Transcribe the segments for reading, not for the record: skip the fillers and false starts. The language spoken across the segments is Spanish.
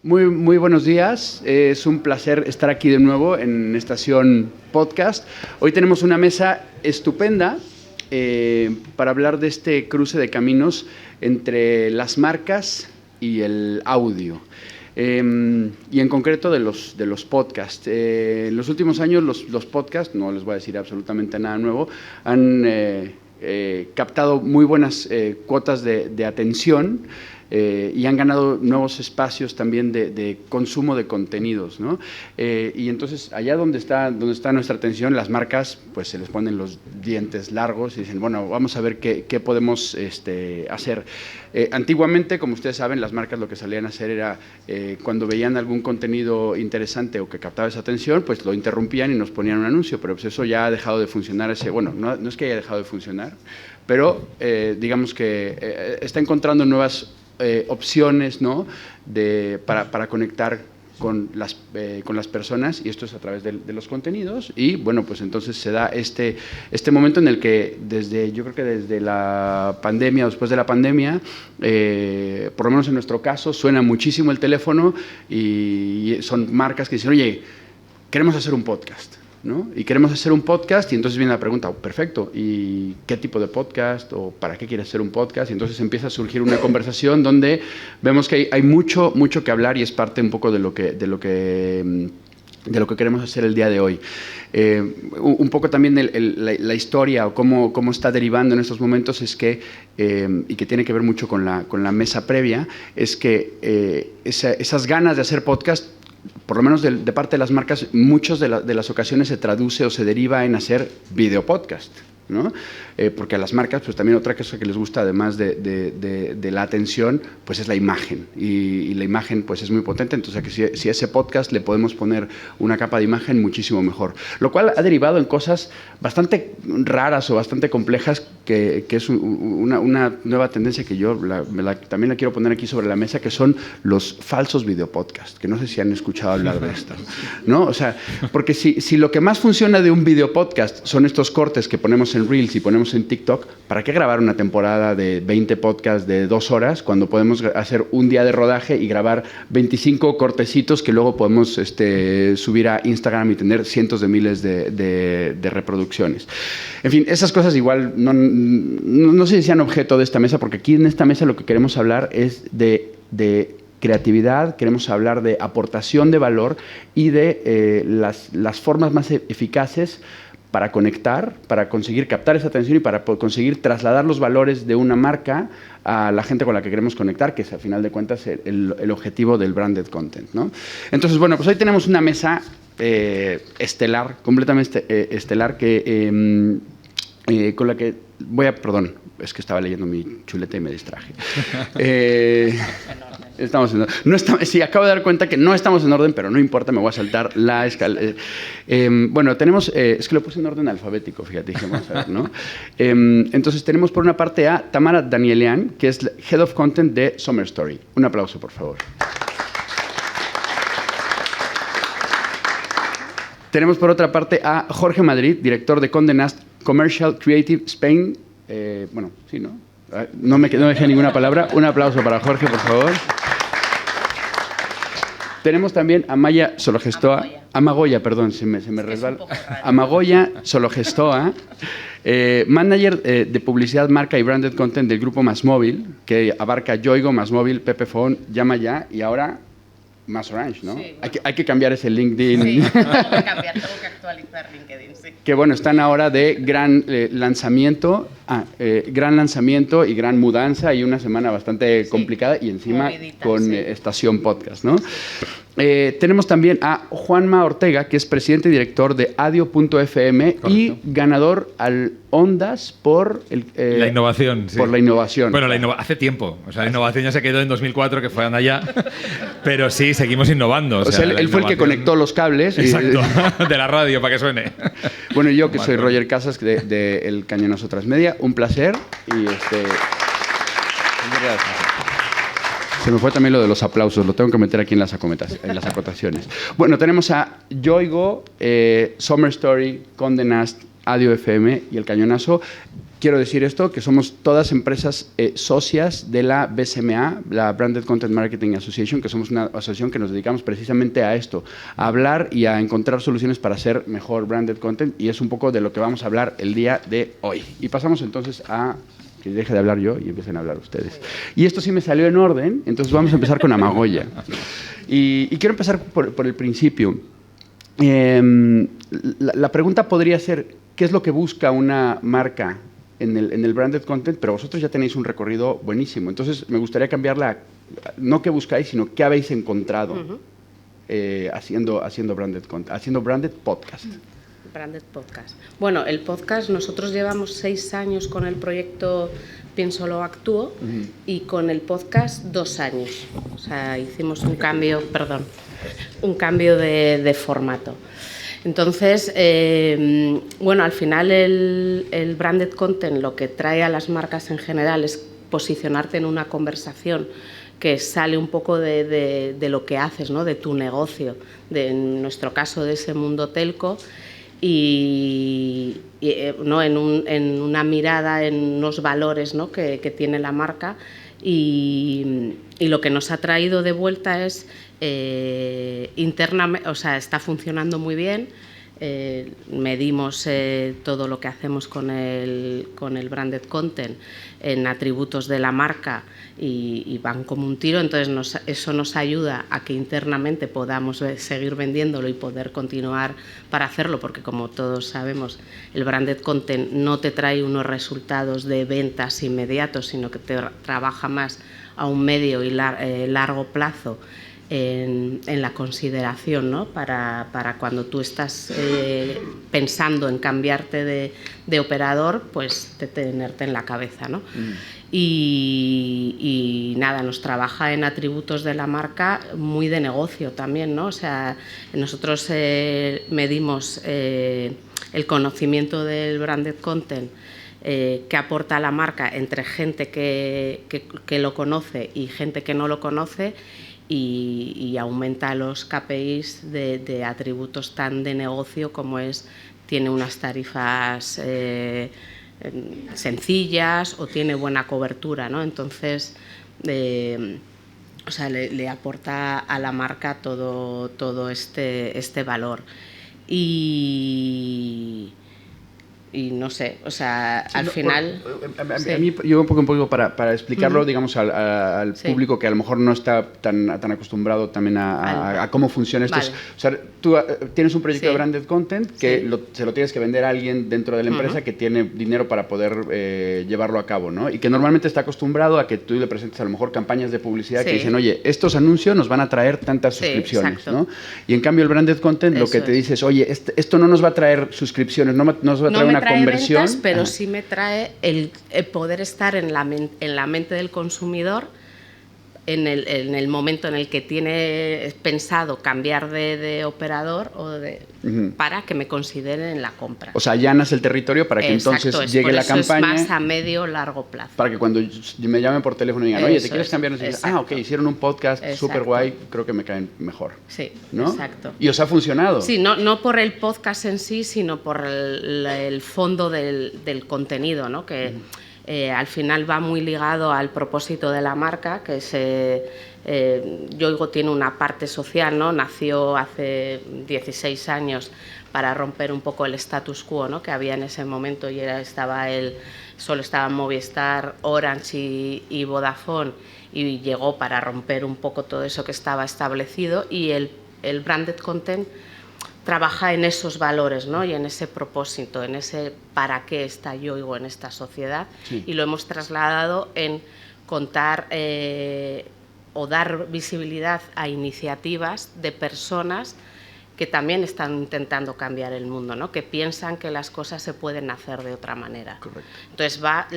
Muy buenos días. Es un placer estar aquí de nuevo en Estación Podcast. Hoy tenemos una mesa estupenda para hablar de este cruce de caminos entre las marcas y el audio. Y en concreto de los podcasts. En los últimos años los podcasts, no les voy a decir absolutamente nada nuevo, han captado muy buenas cuotas de atención. Y han ganado nuevos espacios también de consumo de contenidos, ¿no? Y entonces, allá donde está nuestra atención, las marcas pues se les ponen los dientes largos y dicen, bueno, vamos a ver qué podemos hacer. Antiguamente, como ustedes saben, las marcas lo que salían a hacer era, cuando veían algún contenido interesante o que captaba esa atención, pues lo interrumpían y nos ponían un anuncio, pero pues eso ya ha dejado de funcionar. No es que haya dejado de funcionar, pero digamos que está encontrando nuevas opciones, ¿no? para conectar con las personas, y esto es a través de los contenidos. Y bueno, pues entonces se da este momento en el que yo creo que desde la pandemia, después de la pandemia, por lo menos en nuestro caso, suena muchísimo el teléfono y son marcas que dicen, oye, queremos hacer un podcast, ¿no? Y queremos hacer un podcast, y entonces viene la pregunta, perfecto, ¿y qué tipo de podcast? ¿O para qué quieres hacer un podcast? Y entonces empieza a surgir una conversación donde vemos que hay mucho que hablar, y es parte un poco de lo que queremos hacer el día de hoy. Un poco también la historia o cómo está derivando en estos momentos es que, y que tiene que ver mucho con la mesa previa, es que esas ganas de hacer podcast, por lo menos de parte de las marcas, muchas de las ocasiones se traduce o se deriva en hacer videopodcast, ¿no? Porque a las marcas, pues también otra cosa que les gusta, además de la atención, pues es la imagen, y la imagen pues es muy potente. Entonces, que si a ese podcast le podemos poner una capa de imagen, muchísimo mejor, lo cual ha derivado en cosas bastante raras o bastante complejas, que es una nueva tendencia que yo también la quiero poner aquí sobre la mesa, que son los falsos videopodcasts, que no sé si han escuchado hablar de esto, ¿no? O sea, porque si lo que más funciona de un videopodcast son estos cortes que ponemos en Reels y ponemos en TikTok, ¿para qué grabar una temporada de 20 podcasts de 2 horas cuando podemos hacer un día de rodaje y grabar 25 cortecitos que luego podemos subir a Instagram y tener cientos de miles de reproducciones? En fin, esas cosas igual no sé si sean objeto de esta mesa, porque aquí en esta mesa lo que queremos hablar es de creatividad, queremos hablar de aportación de valor y de las formas más eficaces para conectar, para conseguir captar esa atención y para conseguir trasladar los valores de una marca a la gente con la que queremos conectar, que es, a final de cuentas, el objetivo del branded content, ¿no? Entonces, bueno, pues hoy tenemos una mesa estelar, completamente estelar, con la que perdón, es que estaba leyendo mi chuleta y me distraje. Estamos en orden. Sí, acabo de dar cuenta que no estamos en orden, pero no importa, me voy a saltar la escala. Bueno, tenemos, es que lo puse en orden alfabético, fíjate, dije, vamos a ver, ¿no? Entonces tenemos por una parte a Tamara Danielian, que es Head of Content de Summer Story. Un aplauso, por favor. Tenemos por otra parte a Jorge Madrid, director de Condé Nast Commercial Creative Spain. Bueno, sí, ¿no? No dejé ninguna palabra. Un aplauso para Jorge, por favor. Tenemos también a Maya Sologestoa. Amagoya, perdón, se me resbala. Amagoya Sologestoa, manager de publicidad, marca y branded content del grupo MásMóvil, que abarca Yoigo, MásMóvil, Pepephone, Llama Ya y ahora MásOrange, ¿no? Sí, bueno. Hay que cambiar ese LinkedIn. Sí, tengo que actualizar LinkedIn, sí. Que bueno, están ahora de gran lanzamiento y gran mudanza, y una semana bastante complicada, y encima movidita, con Estación Podcast, ¿no? Tenemos también a Juanma Ortega, que es presidente y director de Adio.fm. Correcto. Y ganador al Ondas por la innovación. Por la innovación. Bueno, hace tiempo. O sea, la innovación ya se quedó en 2004, que fue allá. Pero sí, seguimos innovando. O sea, él fue el que conectó los cables. Exacto, de la radio, para que suene. Bueno, yo que soy Roger Casas, de El Cañonazo Transmedia. Un placer. Y Muchas gracias. Se me fue también lo de los aplausos, lo tengo que meter aquí en las acotaciones. Bueno, tenemos a Yoigo, Summer Story, Condé Nast, Adio FM y El Cañonazo. quiero decir esto, que somos todas empresas socias de la BCMA, la Branded Content Marketing Association, que somos una asociación que nos dedicamos precisamente a esto, a hablar y a encontrar soluciones para hacer mejor branded content, y es un poco de lo que vamos a hablar el día de hoy. Y pasamos entonces a que deje de hablar yo y empiecen a hablar ustedes. Y esto sí me salió en orden, entonces vamos a empezar con Amagoya. Y quiero empezar por el principio. La pregunta podría ser, ¿qué es lo que busca una marca en el branded content? Pero vosotros ya tenéis un recorrido buenísimo. Entonces, me gustaría cambiarla, no qué buscáis, sino qué habéis encontrado haciendo branded content, haciendo branded podcast. Branded podcast. Bueno, el podcast, nosotros llevamos 6 años con el proyecto Pienso lo actúo y con el podcast 2 años. O sea, hicimos un cambio de formato. Entonces, bueno, al final el branded content lo que trae a las marcas en general es posicionarte en una conversación que sale un poco de lo que haces, ¿no? De tu negocio, en nuestro caso de ese mundo telco, y ¿no? en una mirada, en unos valores, ¿no? que tiene la marca, y lo que nos ha traído de vuelta es internamente, o sea, está funcionando muy bien. Medimos todo lo que hacemos con el branded content en atributos de la marca y van como un tiro, entonces eso nos ayuda a que internamente podamos seguir vendiéndolo y poder continuar para hacerlo, porque como todos sabemos, el branded content no te trae unos resultados de ventas inmediatos, sino que te trabaja más a un medio y largo plazo en la consideración, ¿no? para cuando tú estás pensando en cambiarte de operador, pues tenerte en la cabeza, ¿no? Y nada, nos trabaja en atributos de la marca muy de negocio también, ¿no? O sea, nosotros medimos el conocimiento del branded content que aporta a la marca entre gente que lo conoce y gente que no lo conoce, y aumenta los KPIs de atributos tan de negocio como tiene unas tarifas sencillas o tiene buena cobertura, ¿no? Entonces, o sea, le aporta a la marca todo este valor. Y no sé, o sea, sí, al final... A mí, yo un poco para explicarlo, digamos, al público que a lo mejor no está tan acostumbrado también a cómo funciona esto. O sea, tú tienes un proyecto de branded content que se lo tienes que vender a alguien dentro de la empresa que tiene dinero para poder llevarlo a cabo, ¿no? Y que normalmente está acostumbrado a que tú le presentes a lo mejor campañas de publicidad que dicen, oye, estos anuncios nos van a traer tantas suscripciones, ¿no? Y en cambio el branded content lo que te dice es, oye, esto no nos va a traer suscripciones, no nos va a traer una conversión, ventas, pero sí me trae el poder estar en la mente del consumidor en el momento en el que tiene pensado cambiar de operador para que me consideren en la compra. O sea, allanas el territorio para que entonces llegue la campaña. Es más a medio o largo plazo. Para que cuando me llamen por teléfono y digan, oye, ¿te quieres cambiar? Ok, hicieron un podcast súper guay, creo que me caen mejor. Sí, ¿no? exacto. Y os ha funcionado. Sí, no por el podcast en sí, sino por el fondo del contenido, ¿no? Que al final va muy ligado al propósito de la marca, que es, Yoigo tiene una parte social, ¿no? Nació hace 16 años para romper un poco el status quo, ¿no? Que había en ese momento, y solo estaban Movistar, Orange y Vodafone, y llegó para romper un poco todo eso que estaba establecido, y el branded content trabaja en esos valores, ¿no? Y en ese propósito, en ese para qué está Yoigo en esta sociedad, y lo hemos trasladado en contar o dar visibilidad a iniciativas de personas que también están intentando cambiar el mundo, ¿no? Que piensan que las cosas se pueden hacer de otra manera. Correcto. Entonces va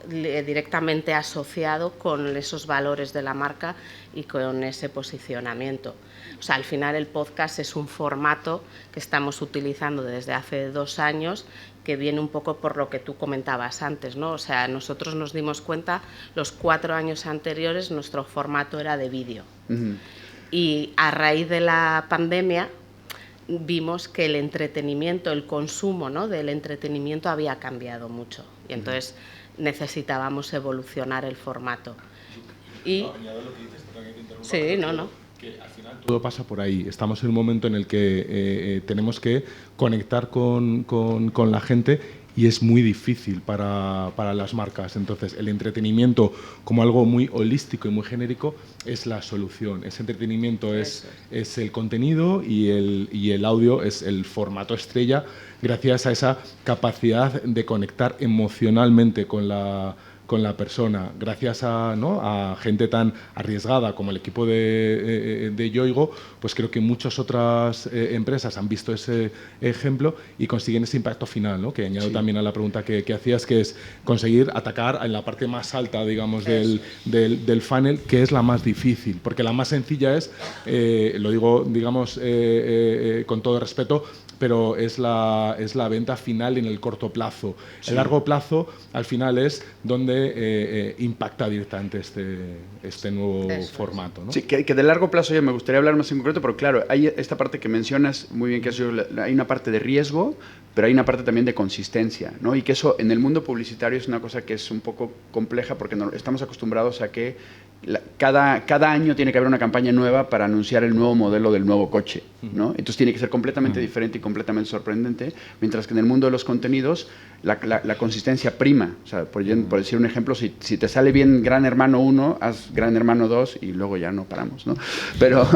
directamente asociado con esos valores de la marca y con ese posicionamiento. O sea, al final el podcast es un formato que estamos utilizando desde hace 2 años, que viene un poco por lo que tú comentabas antes, ¿no? O sea, nosotros nos dimos cuenta, los 4 años anteriores nuestro formato era de vídeo. Y a raíz de la pandemia vimos que el entretenimiento, el consumo, ¿no?, del entretenimiento había cambiado mucho y entonces necesitábamos evolucionar el formato. Y añado lo que dices, perdón que te interrumpa, sí, no. Que al final todo pasa por ahí. Estamos en un momento en el que tenemos que conectar con la gente y es muy difícil para las marcas. Entonces, el entretenimiento como algo muy holístico y muy genérico es la solución. Ese entretenimiento es el contenido y el audio es el formato estrella, gracias a esa capacidad de conectar emocionalmente con la persona, gracias a gente tan arriesgada como el equipo de Yoigo, pues creo que muchas otras empresas han visto ese ejemplo y consiguen ese impacto final, ¿no? Que añado también a la pregunta que hacías, que es conseguir atacar en la parte más alta, digamos, del funnel, que es la más difícil, porque la más sencilla es, lo digo, digamos, con todo respeto, pero es la venta final en el corto plazo. Sí. El largo plazo, al final, es donde impacta directamente este nuevo formato, ¿no? Sí, que de largo plazo ya me gustaría hablar más en concreto, pero claro, hay esta parte que mencionas muy bien, que hay una parte de riesgo, pero hay una parte también de consistencia, ¿no? Y que eso en el mundo publicitario es una cosa que es un poco compleja porque estamos acostumbrados a que cada año tiene que haber una campaña nueva para anunciar el nuevo modelo del nuevo coche, ¿no? Entonces tiene que ser completamente diferente y completamente sorprendente, mientras que en el mundo de los contenidos la consistencia prima. O sea, por decir un ejemplo, si te sale bien Gran Hermano 1, haz Gran Hermano 2 y luego ya no paramos, ¿no? Pero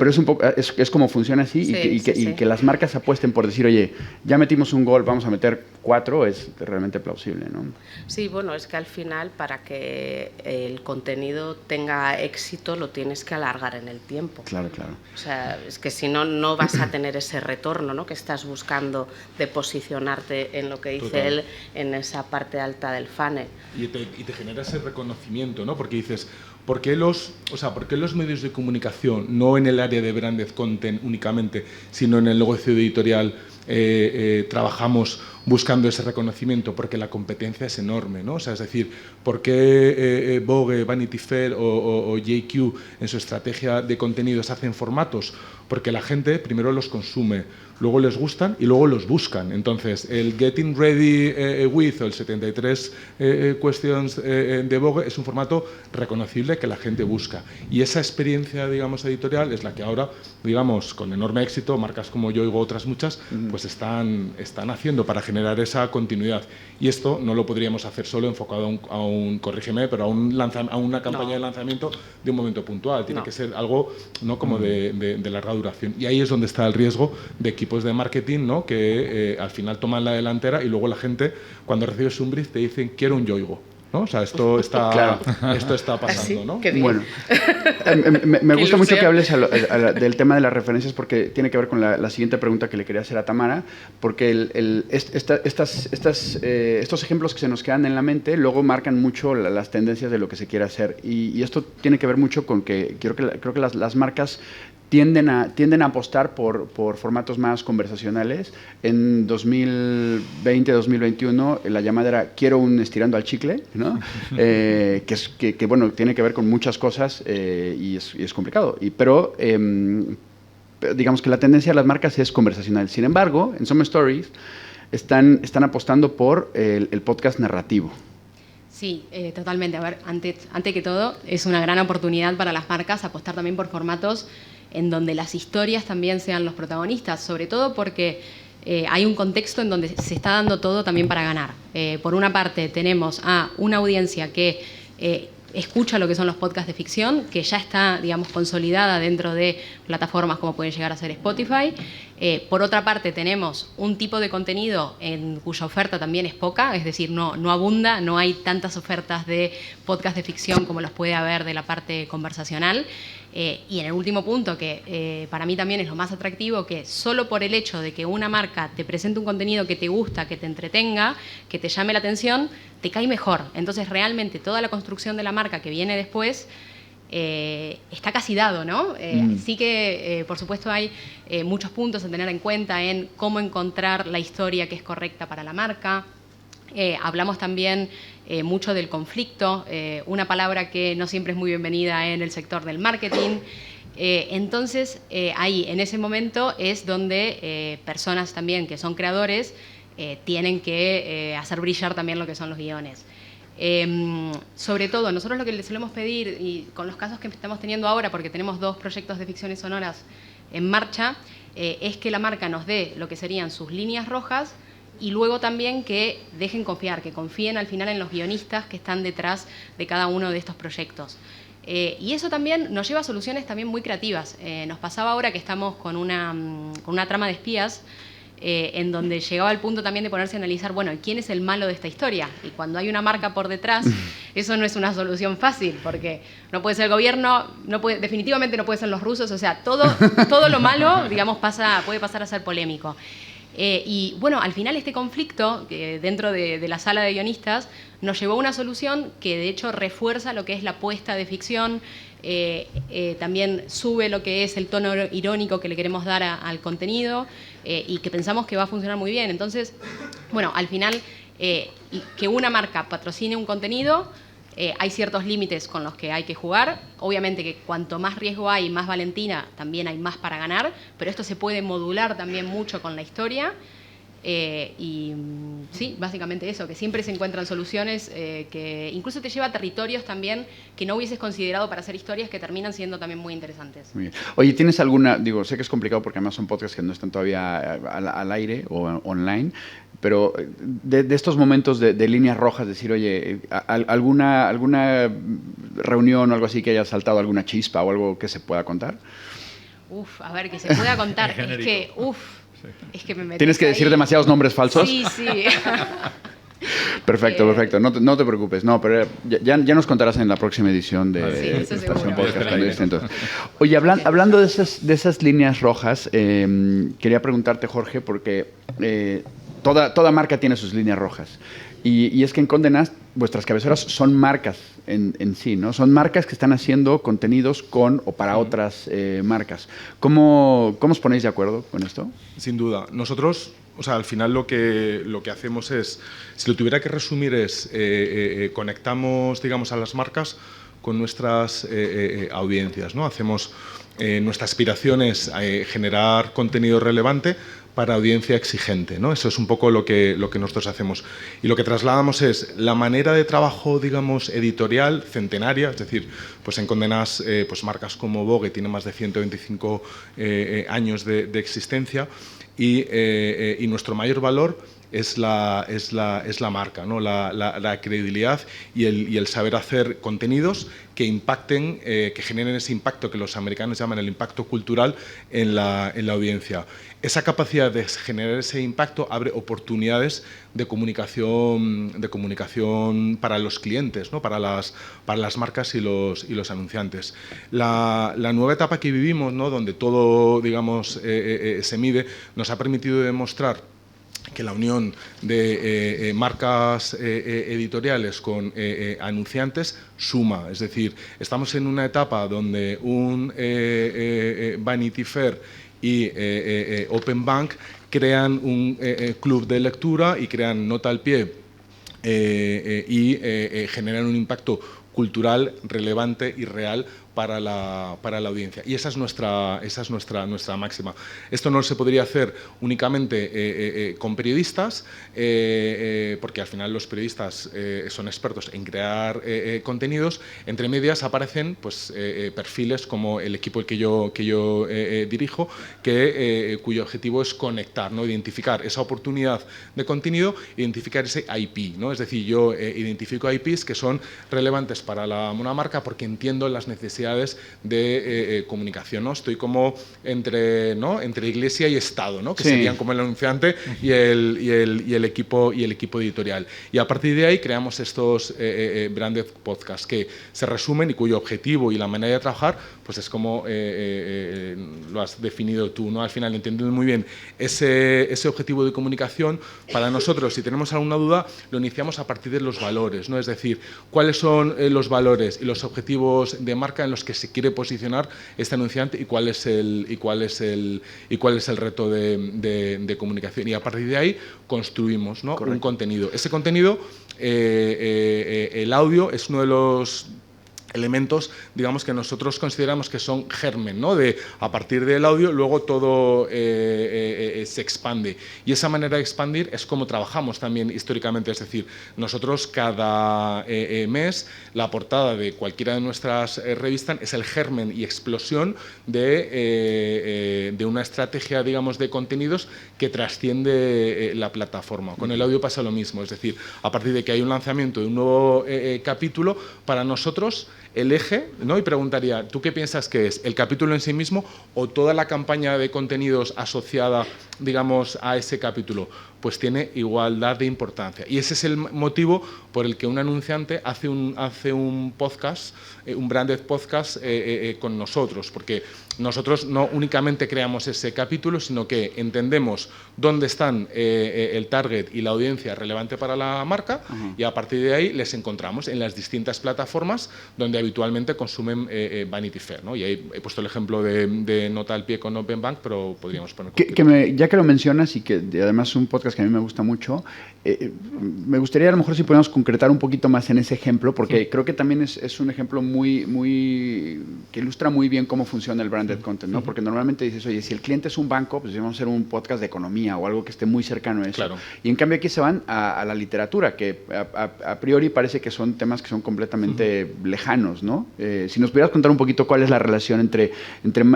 es un poco, es como funciona así, sí, y que las marcas apuesten por decir, oye, ya metimos un gol, vamos a meter 4, es realmente plausible, ¿no? Sí, bueno, es que al final para que el contenido tenga éxito lo tienes que alargar en el tiempo. Claro, claro. O sea, es que si no, no vas a tener ese retorno, ¿no?, que estás buscando de posicionarte en lo que dice él, en esa parte alta del funnel. Y te genera ese reconocimiento, ¿no? Porque dices, ¿por qué los medios de comunicación, no en el área de branded content únicamente, sino en el negocio editorial, trabajamos buscando ese reconocimiento? Porque la competencia es enorme, ¿no? O sea, es decir, ¿por qué Vogue, Vanity Fair o JQ en su estrategia de contenidos hacen formatos? Porque la gente primero los consume, luego les gustan y luego los buscan. Entonces, el Getting Ready With o el 73 Questions de Vogue es un formato reconocible que la gente busca. Y esa experiencia, digamos, editorial es la que ahora, digamos, con enorme éxito, marcas como Yoigo, otras muchas, pues están haciendo para generar esa continuidad. Y esto no lo podríamos hacer solo enfocado corrígeme, pero a una campaña de lanzamiento de un momento puntual. Tiene que ser algo, ¿no?, como de larga duración. Y ahí es donde está el riesgo de equipos de marketing, ¿no?, que al final toman la delantera y luego la gente, cuando recibes un brief, te dicen, quiero un Yoigo, ¿no? O sea, esto está, claro, esto está pasando, ¿no? Qué bien. Bueno, me gusta mucho que hables del tema de las referencias, porque tiene que ver con la siguiente pregunta que le quería hacer a Tamara, porque estos ejemplos que se nos quedan en la mente luego marcan mucho las tendencias de lo que se quiere hacer, y esto tiene que ver mucho con que creo que las marcas tienden a apostar por formatos más conversacionales. En 2020, 2021, la llamada era quiero un estirando al chicle, ¿no? que bueno, tiene que ver con muchas cosas y es complicado. Pero digamos que la tendencia de las marcas es conversacional. Sin embargo, en Some Stories están apostando por el podcast narrativo. Sí, totalmente. A ver, antes que todo, es una gran oportunidad para las marcas apostar también por formatos en donde las historias también sean los protagonistas, sobre todo porque hay un contexto en donde se está dando todo también para ganar. Por una parte, tenemos a una audiencia que escucha lo que son los podcasts de ficción, que ya está, digamos, consolidada dentro de plataformas como pueden llegar a ser Spotify. Por otra parte, tenemos un tipo de contenido en cuya oferta también es poca, es decir, no abunda, no hay tantas ofertas de podcast de ficción como los puede haber de la parte conversacional. Y en el último punto, que para mí también es lo más atractivo, que solo por el hecho de que una marca te presente un contenido que te gusta, que te entretenga, que te llame la atención, te cae mejor. Entonces, realmente, toda la construcción de la marca que viene después está casi dado, ¿no? Sí que, por supuesto, hay muchos puntos a tener en cuenta en cómo encontrar la historia que es correcta para la marca. Hablamos también mucho del conflicto, una palabra que no siempre es muy bienvenida en el sector del marketing. Entonces, ahí, en ese momento, es donde personas también que son creadores tienen que hacer brillar también lo que son los guiones. Sobre todo, nosotros lo que les solemos pedir, y con los casos que estamos teniendo ahora, porque tenemos 2 proyectos de ficciones sonoras en marcha, es que la marca nos dé lo que serían sus líneas rojas y luego también que dejen confiar, que confíen al final en los guionistas que están detrás de cada uno de estos proyectos. Y eso también nos lleva a soluciones también muy creativas. Nos pasaba ahora que estamos con una trama de espías en donde llegaba al punto también de ponerse a analizar, bueno, ¿quién es el malo de esta historia? Y cuando hay una marca por detrás, eso no es una solución fácil, porque no puede ser el gobierno, definitivamente no puede ser los rusos, o sea, todo lo malo, digamos, puede pasar a ser polémico. Y bueno, al final este conflicto dentro de la sala de guionistas nos llevó a una solución que de hecho refuerza lo que es la apuesta de ficción, también sube lo que es el tono irónico que le queremos dar al contenido y que pensamos que va a funcionar muy bien. Entonces, bueno, al final que una marca patrocine un contenido, hay ciertos límites con los que hay que jugar. Obviamente que cuanto más riesgo hay, más Valentina, también hay más para ganar, pero esto se puede modular también mucho con la historia. Y sí, básicamente eso, que siempre se encuentran soluciones que incluso te lleva a territorios también que no hubieses considerado para hacer historias que terminan siendo también muy interesantes. Muy bien. Oye, ¿tienes alguna, digo, sé que es complicado porque además son podcasts que no están todavía al aire o online, pero de estos momentos de líneas rojas, decir, oye, alguna reunión o algo así que haya saltado alguna chispa o algo que se pueda contar? A ver, que se pueda contar, es que, es que me metes ¿Tienes que decir ahí demasiados nombres falsos? Sí. Perfecto. No te preocupes. No, pero ya nos contarás en la próxima edición de Estación Podcast. Entonces. Oye, hablando de esas líneas rojas, quería preguntarte, Jorge, porque toda marca tiene sus líneas rojas. Y es que en Condé Nast vuestras cabeceras son marcas en sí, ¿no? Son marcas que están haciendo contenidos con o para otras marcas. ¿Cómo os ponéis de acuerdo con esto? Sin duda. Nosotros, o sea, al final lo que hacemos es, si lo tuviera que resumir, es conectamos, digamos, a las marcas con nuestras audiencias, ¿no? Hacemos, nuestra aspiración es generar contenido relevante para audiencia exigente, ¿no? Eso es un poco lo que nosotros hacemos. Y lo que trasladamos es la manera de trabajo, digamos, editorial, centenaria, es decir, pues en Condé Nast, pues marcas como Vogue tienen más de 125 años de existencia y nuestro mayor valor es la marca, ¿no? La credibilidad y el saber hacer contenidos que impacten, que generen ese impacto que los americanos llaman el impacto cultural en la audiencia. Esa capacidad de generar ese impacto abre oportunidades de comunicación para los clientes, ¿no? para las marcas y los anunciantes. La nueva etapa que vivimos, ¿no? Donde todo, digamos, se mide, nos ha permitido demostrar que la unión de marcas editoriales con anunciantes suma. Es decir, estamos en una etapa donde un Vanity Fair y Open Bank crean un club de lectura y crean Nota al Pie y generan un impacto cultural relevante y real para la audiencia. Y esa es nuestra máxima. Esto no se podría hacer únicamente con periodistas, porque al final los periodistas son expertos en crear contenidos. Entre medias aparecen pues, perfiles como el equipo que yo dirijo, cuyo objetivo es conectar, ¿no? Identificar esa oportunidad de contenido, identificar ese IP, ¿no? Es decir, yo identifico IPs que son relevantes para una marca porque entiendo las necesidades de comunicación, ¿no? Estoy como entre iglesia y Estado, ¿no? Que sí. Serían como el anunciante y el equipo editorial. Y a partir de ahí creamos estos branded podcasts que se resumen y cuyo objetivo y la manera de trabajar pues es como lo has definido tú, ¿no? Al final, entendiendo muy bien ese objetivo de comunicación, para nosotros, si tenemos alguna duda, lo iniciamos a partir de los valores, ¿no? Es decir, cuáles son los valores y los objetivos de marca en los que se quiere posicionar este anunciante y cuál es el reto de comunicación. Y a partir de ahí construimos, ¿no? un contenido. Ese contenido, el audio es uno de los elementos, digamos, que nosotros consideramos que son germen, ¿no? A partir del audio, luego todo se expande. Y esa manera de expandir es como trabajamos también históricamente. Es decir, nosotros cada mes, la portada de cualquiera de nuestras revistas es el germen y explosión de una estrategia, digamos, de contenidos que trasciende la plataforma. Con el audio pasa lo mismo. Es decir, a partir de que hay un lanzamiento de un nuevo capítulo, para nosotros el eje, ¿no? Y preguntaría, ¿tú qué piensas que es? ¿El capítulo en sí mismo o toda la campaña de contenidos asociada, digamos, a ese capítulo? Pues tiene igualdad de importancia. Y ese es el motivo por el que un anunciante hace un podcast, un branded podcast con nosotros, porque nosotros no únicamente creamos ese capítulo, sino que entendemos dónde están el target y la audiencia relevante para la marca, y a partir de ahí les encontramos en las distintas plataformas donde habitualmente consumen Vanity Fair, ¿no? Y ahí he puesto el ejemplo de Nota al Pie con Open Bank, pero podríamos poner... Ya que lo mencionas y que además es un podcast que a mí me gusta mucho, me gustaría a lo mejor si podemos concretar un poquito más en ese ejemplo, porque creo que también es un ejemplo que ilustra muy bien cómo funciona el branded content, ¿no? Porque normalmente dices, oye, si el cliente es un banco, pues vamos a hacer un podcast de economía o algo que esté muy cercano a eso. Claro. Y en cambio aquí se van a la literatura, que a priori parece que son temas que son completamente lejanos, ¿no? Si nos pudieras contar un poquito cuál es la relación entre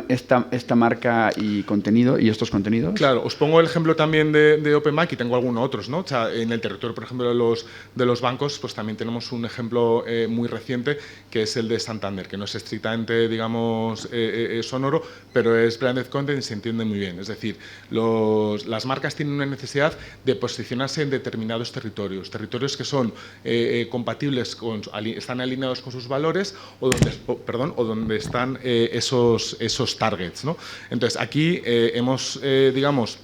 esta marca y contenido y estos contenidos. Claro, os pongo el ejemplo también de Open Bank y tengo algunos otros, ¿no? O sea, en el territorio, por ejemplo, de los bancos, pues también tenemos un ejemplo muy reciente, que es el de Santander, que no es estrictamente, digamos, sonoro, pero es branded content y se entiende muy bien. Es decir, las marcas tienen una necesidad de posicionarse en determinados territorios que son compatibles, están alineados con sus valores o donde están esos targets, ¿no? Entonces, aquí hemos, digamos,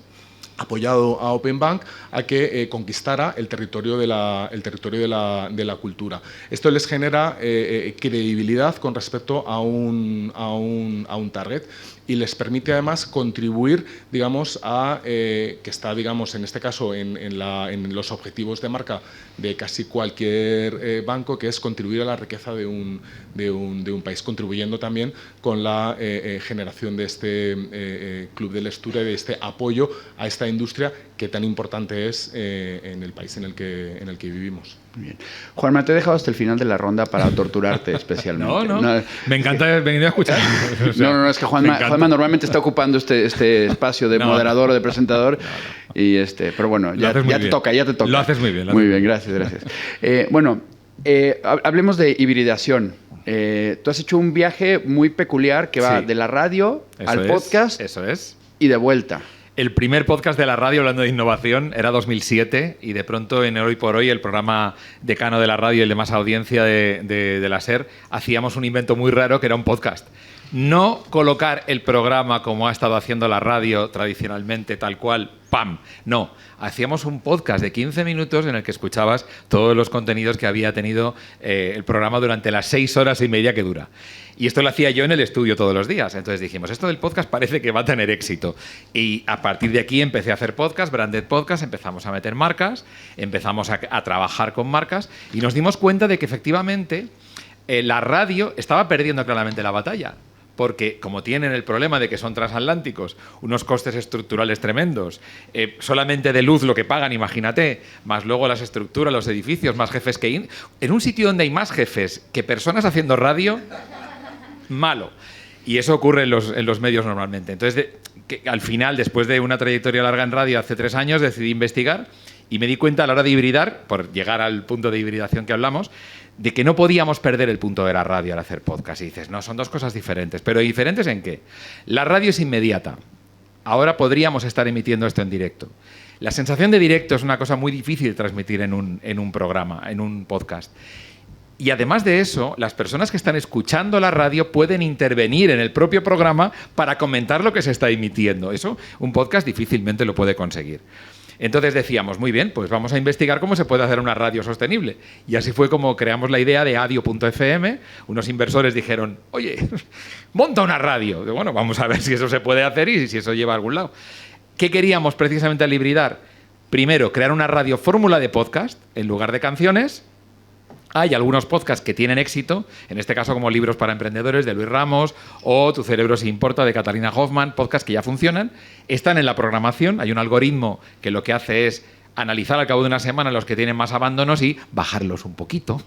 apoyado a Open Bank a que conquistara el territorio de la cultura. Esto les genera credibilidad con respecto a un target y les permite además contribuir, digamos, a que está, digamos, en este caso en los objetivos de marca de casi cualquier banco, que es contribuir a la riqueza de un país, contribuyendo también con la generación de este club de lectura y de este apoyo a esta industria que tan importante es en el país en el que vivimos. Bien. Juanma, te he dejado hasta el final de la ronda para torturarte especialmente. No. Me encanta haber venido a escuchar. O sea, no, es que Juanma normalmente está ocupando este espacio de moderador o de presentador. Y pero bueno, ya te toca. Lo haces muy bien. Muy bien, gracias. Bueno, hablemos de hibridación. Tú has hecho un viaje muy peculiar que va de la radio al podcast. Eso es. Y de vuelta. El primer podcast de la radio hablando de innovación era 2007 y de pronto en Hoy por Hoy, el programa decano de la radio y el de más audiencia de la SER, hacíamos un invento muy raro que era un podcast. No colocar el programa como ha estado haciendo la radio tradicionalmente, tal cual, ¡pam! No, hacíamos un podcast de 15 minutos en el que escuchabas todos los contenidos que había tenido el programa durante las 6 horas y media que dura. Y esto lo hacía yo en el estudio todos los días. Entonces dijimos, esto del podcast parece que va a tener éxito. Y a partir de aquí empecé a hacer podcast, branded podcast, empezamos a meter marcas, empezamos a trabajar con marcas y nos dimos cuenta de que efectivamente la radio estaba perdiendo claramente la batalla. Porque como tienen el problema de que son transatlánticos, unos costes estructurales tremendos, solamente de luz lo que pagan, imagínate, más luego las estructuras, los edificios, más jefes que... En un sitio donde hay más jefes que personas haciendo radio, malo. Y eso ocurre en los medios normalmente. Entonces, al final, después de una trayectoria larga en radio, hace 3 años, decidí investigar y me di cuenta a la hora de hibridar, por llegar al punto de hibridación que hablamos, de que no podíamos perder el punto de la radio al hacer podcast. Y dices, no, son 2 cosas diferentes. ¿Pero diferentes en qué? La radio es inmediata. Ahora podríamos estar emitiendo esto en directo. La sensación de directo es una cosa muy difícil de transmitir en un programa, en un podcast. Y además de eso, las personas que están escuchando la radio pueden intervenir en el propio programa para comentar lo que se está emitiendo. Eso un podcast difícilmente lo puede conseguir. Entonces decíamos, muy bien, pues vamos a investigar cómo se puede hacer una radio sostenible. Y así fue como creamos la idea de Adio.fm. Unos inversores dijeron, oye, monta una radio. Y bueno, vamos a ver si eso se puede hacer y si eso lleva a algún lado. ¿Qué queríamos precisamente al hibridar? Primero, crear una radio fórmula de podcast en lugar de canciones. Hay algunos podcasts que tienen éxito, en este caso como Libros para Emprendedores de Luis Ramos o Tu cerebro se importa de Catalina Hoffman, podcasts que ya funcionan, están en la programación, hay un algoritmo que lo que hace es analizar al cabo de una semana los que tienen más abandonos y bajarlos un poquito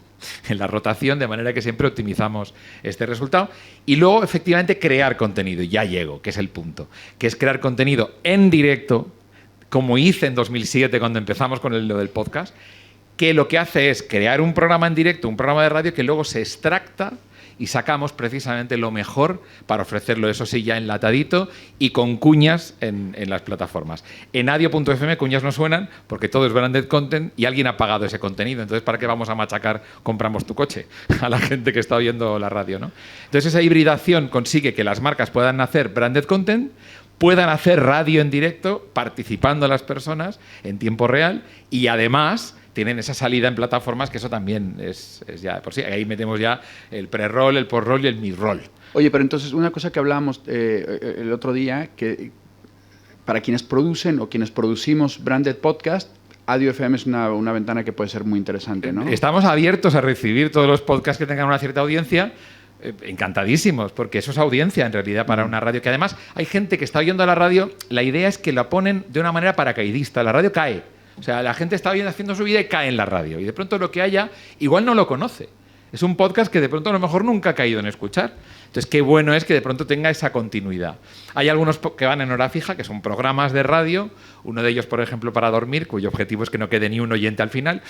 en la rotación, de manera que siempre optimizamos este resultado. Y luego, efectivamente, crear contenido. Y ya llego, que es el punto, que es crear contenido en directo, como hice en 2007 cuando empezamos con lo del podcast, que lo que hace es crear un programa en directo, un programa de radio que luego se extracta y sacamos precisamente lo mejor para ofrecerlo, eso sí, ya enlatadito y con cuñas en las plataformas. En adio.fm cuñas no suenan porque todo es branded content y alguien ha pagado ese contenido. Entonces, ¿para qué vamos a machacar compramos tu coche a la gente que está oyendo la radio, ¿no? Entonces, esa hibridación consigue que las marcas puedan hacer branded content, puedan hacer radio en directo, participando las personas en tiempo real y además tienen esa salida en plataformas, que eso también es ya de por sí. Ahí metemos ya el pre-roll, el post-roll y el mid-roll. Oye, pero entonces una cosa que hablábamos el otro día, que para quienes producen o quienes producimos branded podcast, Adio FM es una ventana que puede ser muy interesante, ¿no? Estamos abiertos a recibir todos los podcasts que tengan una cierta audiencia, encantadísimos, porque eso es audiencia en realidad para una radio, que además hay gente que está oyendo la radio, la idea es que la ponen de una manera paracaidista, la radio cae. O sea, la gente está haciendo su vida y cae en la radio. Y de pronto lo que haya, igual no lo conoce. Es un podcast que de pronto a lo mejor nunca ha caído en escuchar. Entonces, qué bueno es que de pronto tenga esa continuidad. Hay algunos que van en hora fija, que son programas de radio. Uno de ellos, por ejemplo, para dormir, cuyo objetivo es que no quede ni un oyente al final,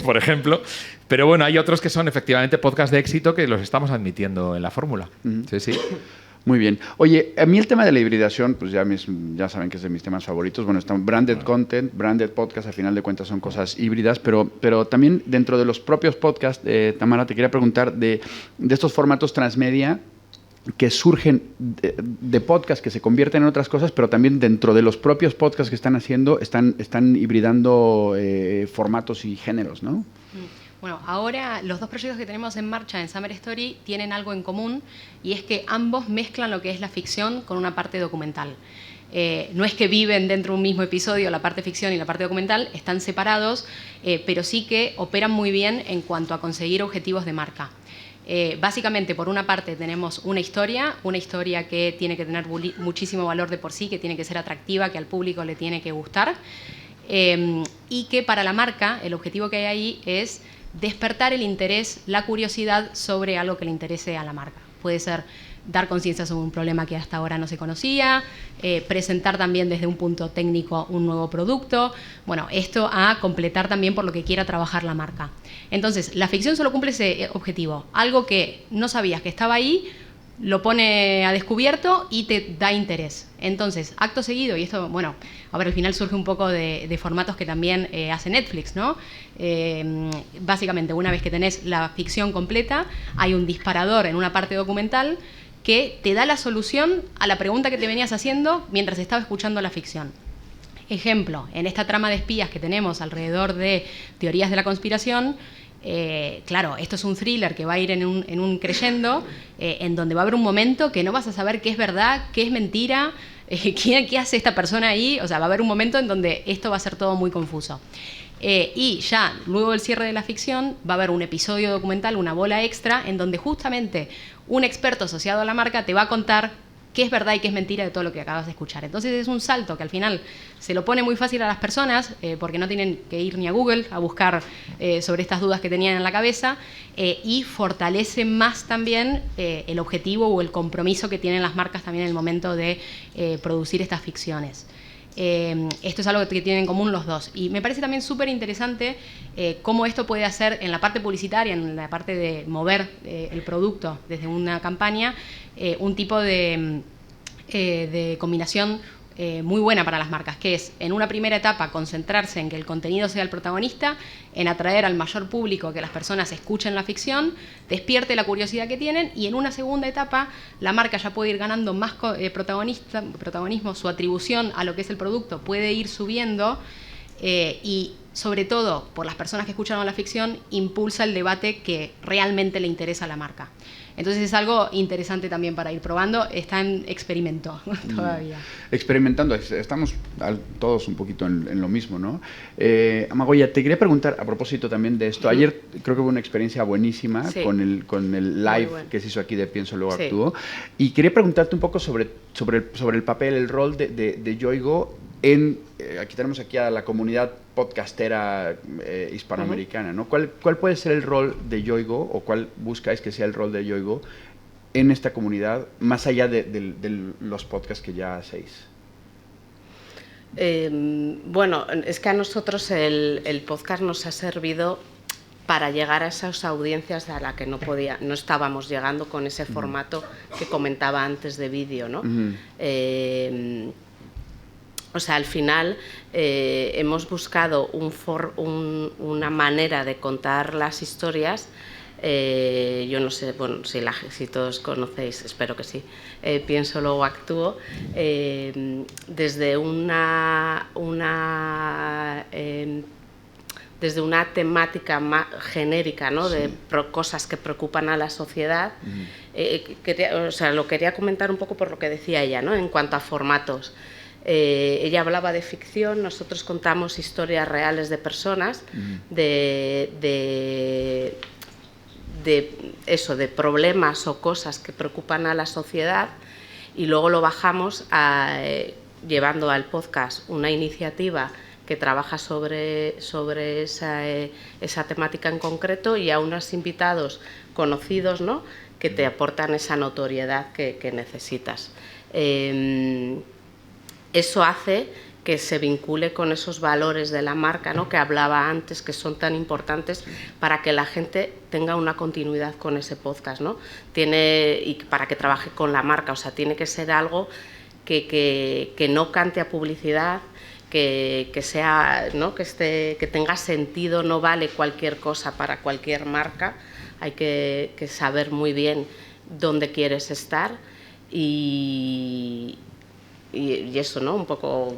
por ejemplo. Pero bueno, hay otros que son efectivamente podcasts de éxito que los estamos admitiendo en la fórmula. Sí, sí. Muy bien. Oye, a mí el tema de la hibridación, pues ya saben que es de mis temas favoritos. Bueno, están branded content, branded podcast, a final de cuentas son cosas híbridas, pero también dentro de los propios podcasts, Tamara, te quería preguntar de estos formatos transmedia que surgen de podcasts que se convierten en otras cosas, pero también dentro de los propios podcasts que están haciendo, están hibridando formatos y géneros, ¿no? Bueno, ahora los dos proyectos que tenemos en marcha en Summer Story tienen algo en común y es que ambos mezclan lo que es la ficción con una parte documental. No es que viven dentro de un mismo episodio la parte ficción y la parte documental, están separados, pero sí que operan muy bien en cuanto a conseguir objetivos de marca. Básicamente, por una parte tenemos una historia que tiene que tener muchísimo valor de por sí, que tiene que ser atractiva, que al público le tiene que gustar, y que para la marca el objetivo que hay ahí es despertar el interés, la curiosidad sobre algo que le interese a la marca. Puede ser dar conciencia sobre un problema que hasta ahora no se conocía, presentar también desde un punto técnico un nuevo producto. Bueno, esto a completar también por lo que quiera trabajar la marca. Entonces, la ficción solo cumple ese objetivo. Algo que no sabías que estaba ahí, lo pone a descubierto y te da interés. Entonces, acto seguido, y esto, bueno, a ver, al final surge un poco de formatos que también hace Netflix, ¿no? Básicamente, una vez que tenés la ficción completa, hay un disparador en una parte documental que te da la solución a la pregunta que te venías haciendo mientras estaba escuchando la ficción. Ejemplo, en esta trama de espías que tenemos alrededor de teorías de la conspiración, claro, esto es un thriller que va a ir en un creyendo, en donde va a haber un momento que no vas a saber qué es verdad, qué es mentira, qué hace esta persona ahí. O sea, va a haber un momento en donde esto va a ser todo muy confuso. Y ya luego del cierre de la ficción va a haber un episodio documental, una bola extra, en donde justamente un experto asociado a la marca te va a contar qué es verdad y qué es mentira de todo lo que acabas de escuchar. Entonces es un salto que al final se lo pone muy fácil a las personas, porque no tienen que ir ni a Google a buscar sobre estas dudas que tenían en la cabeza, y fortalece más también el objetivo o el compromiso que tienen las marcas también en el momento de producir estas ficciones. Esto es algo que tienen en común los dos. Y me parece también súper interesante cómo esto puede hacer en la parte publicitaria, en la parte de mover el producto desde una campaña, un tipo de combinación muy buena para las marcas, que es en una primera etapa concentrarse en que el contenido sea el protagonista, en atraer al mayor público, que las personas escuchen la ficción, despierte la curiosidad que tienen, y en una segunda etapa la marca ya puede ir ganando más protagonismo, su atribución a lo que es el producto puede ir subiendo, y sobre todo por las personas que escuchan la ficción, impulsa el debate que realmente le interesa a la marca. Entonces es algo interesante también para ir probando. Está en experimento todavía. Experimentando, estamos todos un poquito en lo mismo, ¿no? Amagoya, te quería preguntar a propósito también de esto. Ayer creo que hubo una experiencia buenísima con el live que se hizo aquí de Pienso Luego Actúo. Y quería preguntarte un poco sobre el papel, el rol de Yoigo en... aquí tenemos aquí a la comunidad podcastera hispanoamericana, ¿no? ¿Cuál puede ser el rol de Yoigo o cuál buscáis que sea el rol de Yoigo en esta comunidad, más allá de los podcasts que ya hacéis? Bueno, es que a nosotros el podcast nos ha servido para llegar a esas audiencias a las que no estábamos llegando con ese formato que comentaba antes de vídeo, ¿no? O sea, al final hemos buscado una manera de contar las historias. Yo no sé, bueno, si todos conocéis, espero que sí, Pienso Luego Actúo, desde una temática genérica, ¿no? De cosas que preocupan a la sociedad. O sea, lo quería comentar un poco por lo que decía ella, ¿no? En cuanto a formatos. Ella hablaba de ficción, nosotros contamos historias reales de personas, de problemas o cosas que preocupan a la sociedad, y luego lo bajamos llevando al podcast una iniciativa que trabaja sobre esa temática en concreto, y a unos invitados conocidos, ¿no? Que te aportan esa notoriedad que necesitas. Eso hace que se vincule con esos valores de la marca, ¿no? Que hablaba antes, que son tan importantes para que la gente tenga una continuidad con ese podcast, ¿no? Y para que trabaje con la marca. O sea, tiene que ser algo que no cante a publicidad, que sea, ¿no? que tenga sentido. No vale cualquier cosa para cualquier marca. Hay que saber muy bien dónde quieres estar y eso, ¿no? Un poco...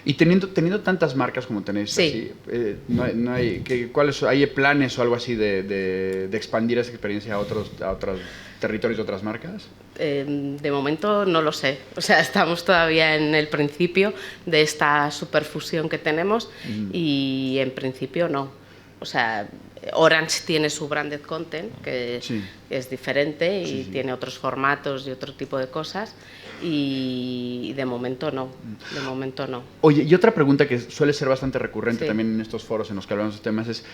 Y teniendo tantas marcas como tenéis, así, no ¿hay planes o algo así de expandir esa experiencia a otros territorios de otras marcas? De momento no lo sé. O sea, estamos todavía en el principio de esta superfusión que tenemos y en principio no. O sea, Orange tiene su branded content, que es diferente y tiene otros formatos y otro tipo de cosas. Y de momento no, Oye, y otra pregunta que suele ser bastante recurrente también en estos foros en los que hablamos de temas es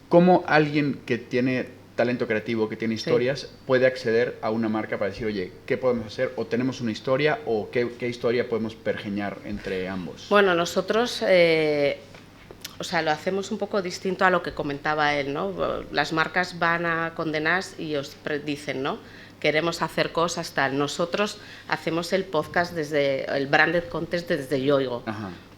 ¿cómo alguien que tiene talento creativo, que tiene historias, puede acceder a una marca para decir, oye, ¿qué podemos hacer? ¿O tenemos una historia? ¿O qué historia podemos pergeñar entre ambos? Bueno, nosotros... o sea, lo hacemos un poco distinto a lo que comentaba él, ¿no? Las marcas van a condenar y os dicen, ¿no? Queremos hacer cosas, tal. Nosotros hacemos el podcast el branded content desde Yoigo,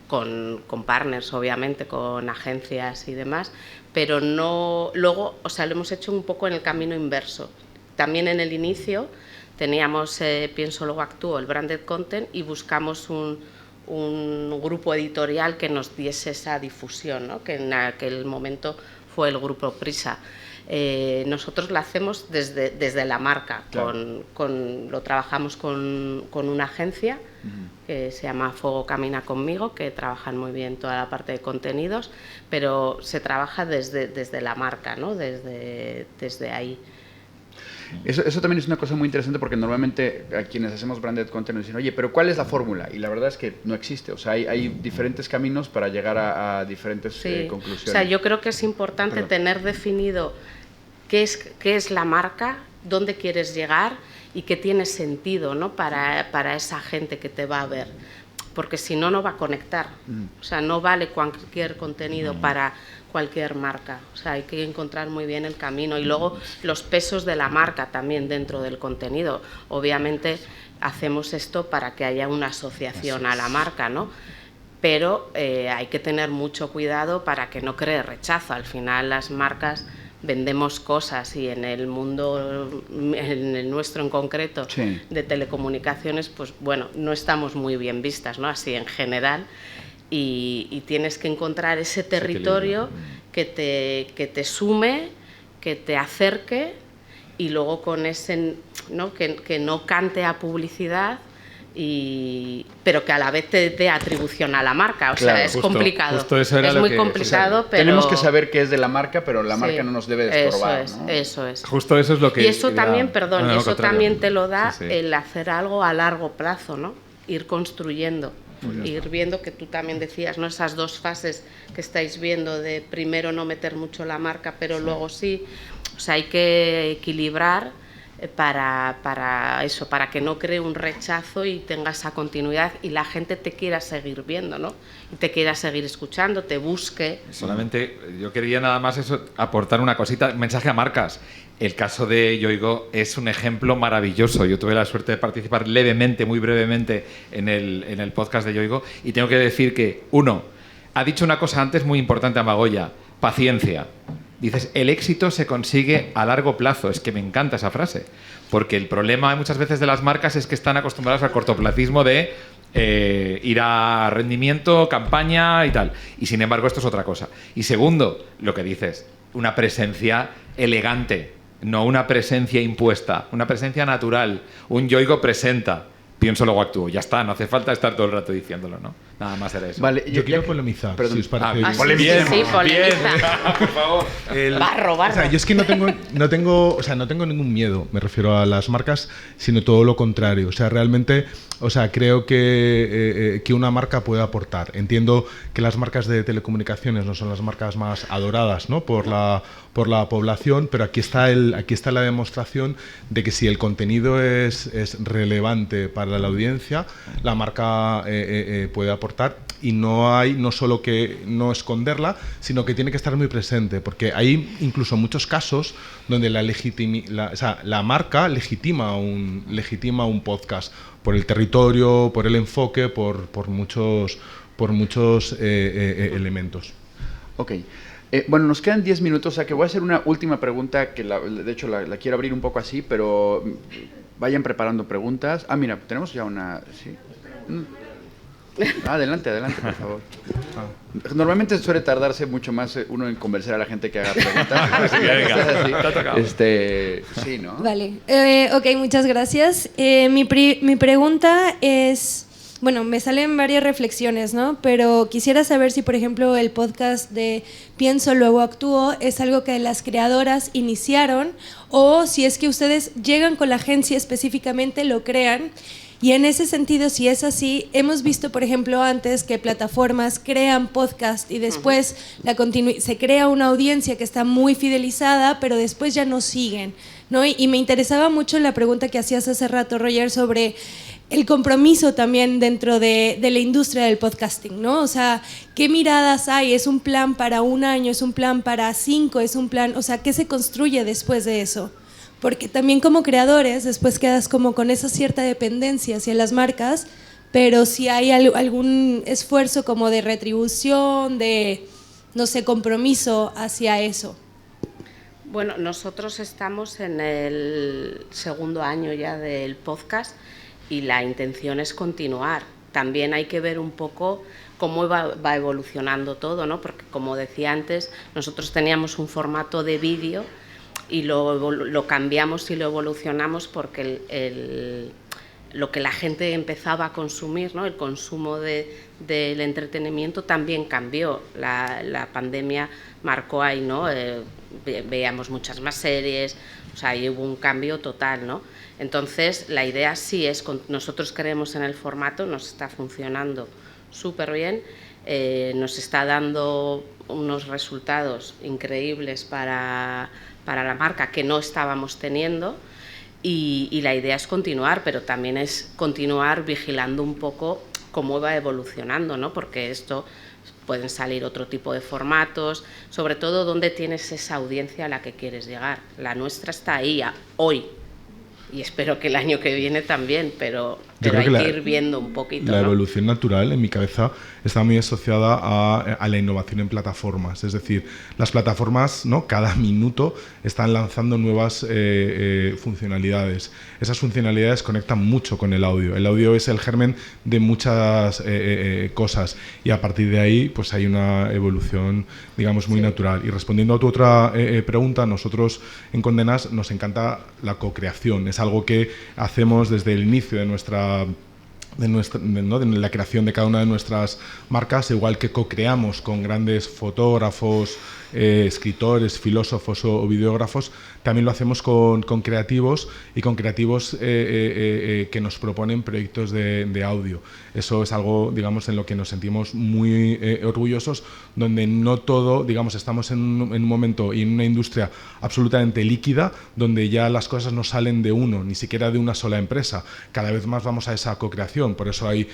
con partners, obviamente, con agencias y demás, pero no... Luego, o sea, lo hemos hecho un poco en el camino inverso. También en el inicio teníamos Pienso Luego Actúo, el branded content, y buscamos un grupo editorial que nos diese esa difusión, ¿no? Que en aquel momento fue el grupo Prisa. Nosotros lo hacemos desde la marca, lo trabajamos con una agencia que se llama Fuego Camina Conmigo, que trabajan muy bien toda la parte de contenidos, pero se trabaja desde la marca, ¿no? Desde ahí. Eso también es una cosa muy interesante porque normalmente a quienes hacemos branded content nos dicen, oye, pero ¿cuál es la fórmula? Y la verdad es que no existe. O sea, hay diferentes caminos para llegar a diferentes conclusiones. O sea, yo creo que es importante tener definido qué es la marca, dónde quieres llegar y qué tiene sentido, ¿no? para esa gente que te va a ver. Porque si no, no va a conectar. O sea, no vale cualquier contenido para cualquier marca. O sea, hay que encontrar muy bien el camino. Y luego los pesos de la marca también dentro del contenido. Obviamente hacemos esto para que haya una asociación a la marca, ¿no? Pero hay que tener mucho cuidado para que no cree rechazo. Al final las marcas vendemos cosas y en el mundo, en el nuestro en concreto, de telecomunicaciones, pues bueno, no estamos muy bien vistas, ¿no? Así en general. y tienes que encontrar ese territorio que te sume, que te acerque y luego con ese, ¿no? Que no cante a publicidad, pero que a la vez te dé atribución a la marca. O sea, es complicado. Justo eso era es lo muy que, complicado, o sea, pero... Tenemos que saber qué es de la marca, pero la marca no nos debe estorbar. Eso es. Justo eso es lo que... Y eso también, eso también te lo da sí. el hacer algo a largo plazo, ¿no? Ir construyendo. Ir viendo, que tú también decías, ¿no? Esas dos fases que estáis viendo, de primero no meter mucho la marca, pero luego sí. O sea, hay que equilibrar para eso, para que no cree un rechazo y tenga esa continuidad y la gente te quiera seguir viendo, ¿no? Y te quiera seguir escuchando, te busque. Solamente yo quería nada más eso, aportar una cosita, mensaje a marcas. El caso de Yoigo es un ejemplo maravilloso. Yo tuve la suerte de participar levemente, muy brevemente, en el podcast de Yoigo, y tengo que decir que, uno, ha dicho una cosa antes muy importante, Amagoya: paciencia. Dices, el éxito se consigue a largo plazo. Es que me encanta esa frase, porque el problema muchas veces de las marcas es que están acostumbradas al cortoplacismo de ir a rendimiento, campaña y tal. Y sin embargo esto es otra cosa. Y segundo, lo que dices, una presencia elegante, no una presencia impuesta, una presencia natural. Un Yoigo presenta, pienso, luego actúo. Ya está, no hace falta estar todo el rato diciéndolo, ¿no? Nada más era eso. Vale, yo quiero polemizar, si os parece bien. Polemiza. Sí, polemiza. Por favor. Barro. O sea, yo es que no tengo ningún miedo, me refiero a las marcas, sino todo lo contrario. O sea, realmente, creo que una marca puede aportar. Entiendo que las marcas de telecomunicaciones no son las marcas más adoradas, ¿no? por la población, pero aquí está la demostración de que si el contenido es relevante para la audiencia, la marca puede aportar, y no solo que no esconderla, sino que tiene que estar muy presente, porque hay incluso muchos casos donde la marca legitima un podcast por el territorio, por el enfoque, por muchos elementos. Ok. Bueno, nos quedan 10 minutos, o sea que voy a hacer una última pregunta que de hecho la quiero abrir un poco así, pero vayan preparando preguntas. Ah, mira, tenemos ya una... ¿sí? Adelante, por favor. Normalmente suele tardarse mucho más uno en convencer a la gente que haga preguntas. Sí, ¿no? Vale. Ok, muchas gracias. Mi pregunta es... Bueno, me salen varias reflexiones, ¿no? Pero quisiera saber si, por ejemplo, el podcast de Pienso, Luego Actúo es algo que las creadoras iniciaron, o si es que ustedes llegan con la agencia específicamente, lo crean. Y en ese sentido, si es así, hemos visto, por ejemplo, antes que plataformas crean podcast y después se crea una audiencia que está muy fidelizada, pero después ya no siguen, ¿no? Y me interesaba mucho la pregunta que hacías hace rato, Roger, sobre el compromiso también dentro de la industria del podcasting, ¿no? O sea, ¿qué miradas hay? ¿Es un plan para un año? ¿Es un plan para 5? ¿Es un plan? O sea, ¿qué se construye después de eso? Porque también como creadores después quedas como con esa cierta dependencia hacia las marcas, pero si hay algún esfuerzo como de retribución, de, no sé, compromiso hacia eso. Bueno, nosotros estamos en el segundo año ya del podcast y la intención es continuar. También hay que ver un poco cómo va evolucionando todo, ¿no? Porque, como decía antes, nosotros teníamos un formato de vídeo y lo cambiamos y lo evolucionamos porque lo que la gente empezaba a consumir, ¿no? El consumo del entretenimiento también cambió. La pandemia marcó ahí, ¿no? Veíamos muchas más series, o sea, ahí hubo un cambio total, ¿no? Entonces, la idea sí es, nosotros creemos en el formato, nos está funcionando súper bien, nos está dando unos resultados increíbles para la marca que no estábamos teniendo, y la idea es continuar, pero también es continuar vigilando un poco cómo va evolucionando, ¿no? Porque esto pueden salir otro tipo de formatos, sobre todo dónde tienes esa audiencia a la que quieres llegar. La nuestra está ahí hoy, y espero que el año que viene también, pero pero hay que ir viendo un poquito. La ¿no? evolución natural, en mi cabeza, está muy asociada a la innovación en plataformas. Es decir, las plataformas, ¿no?, cada minuto están lanzando nuevas funcionalidades. Esas funcionalidades conectan mucho con el audio. El audio es el germen de muchas cosas y a partir de ahí pues hay una evolución, digamos, muy natural. Y respondiendo a tu otra pregunta, nosotros en Condenas nos encanta la co-creación. Es algo que hacemos desde el inicio de la creación de cada una de nuestras marcas, igual que co-creamos con grandes fotógrafos, escritores, filósofos o videógrafos, también lo hacemos con creativos y con creativos que nos proponen proyectos de audio. Eso es algo, digamos, en lo que nos sentimos muy orgullosos, donde no todo, digamos, estamos en un momento y en una industria absolutamente líquida, donde ya las cosas no salen de uno, ni siquiera de una sola empresa. Cada vez más vamos a esa co-creación, por eso hay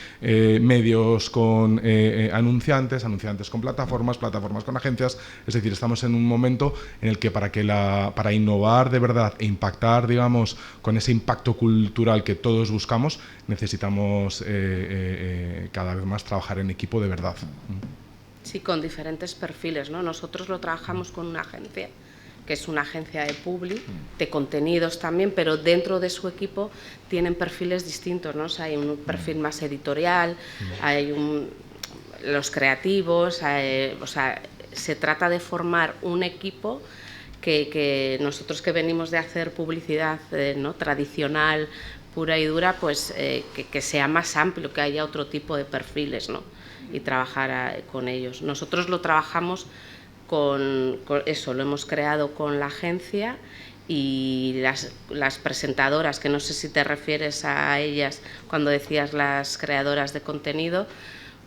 medios con anunciantes con plataformas con agencias, es decir, estamos en un momento en el que para innovar de verdad e impactar, digamos, con ese impacto cultural que todos buscamos, necesitamos cada vez más trabajar en equipo de verdad. Sí, con diferentes perfiles, ¿no? Nosotros lo trabajamos con una agencia, que es una agencia de publi, de contenidos también, pero dentro de su equipo tienen perfiles distintos, ¿no? O sea, hay un perfil más editorial, hay los creativos, o sea, se trata de formar un equipo que nosotros que venimos de hacer publicidad ¿no?, tradicional, pura y dura, pues que sea más amplio, que haya otro tipo de perfiles, ¿no?, y trabajar con ellos. Nosotros lo trabajamos con eso, lo hemos creado con la agencia y las presentadoras, que no sé si te refieres a ellas cuando decías las creadoras de contenido,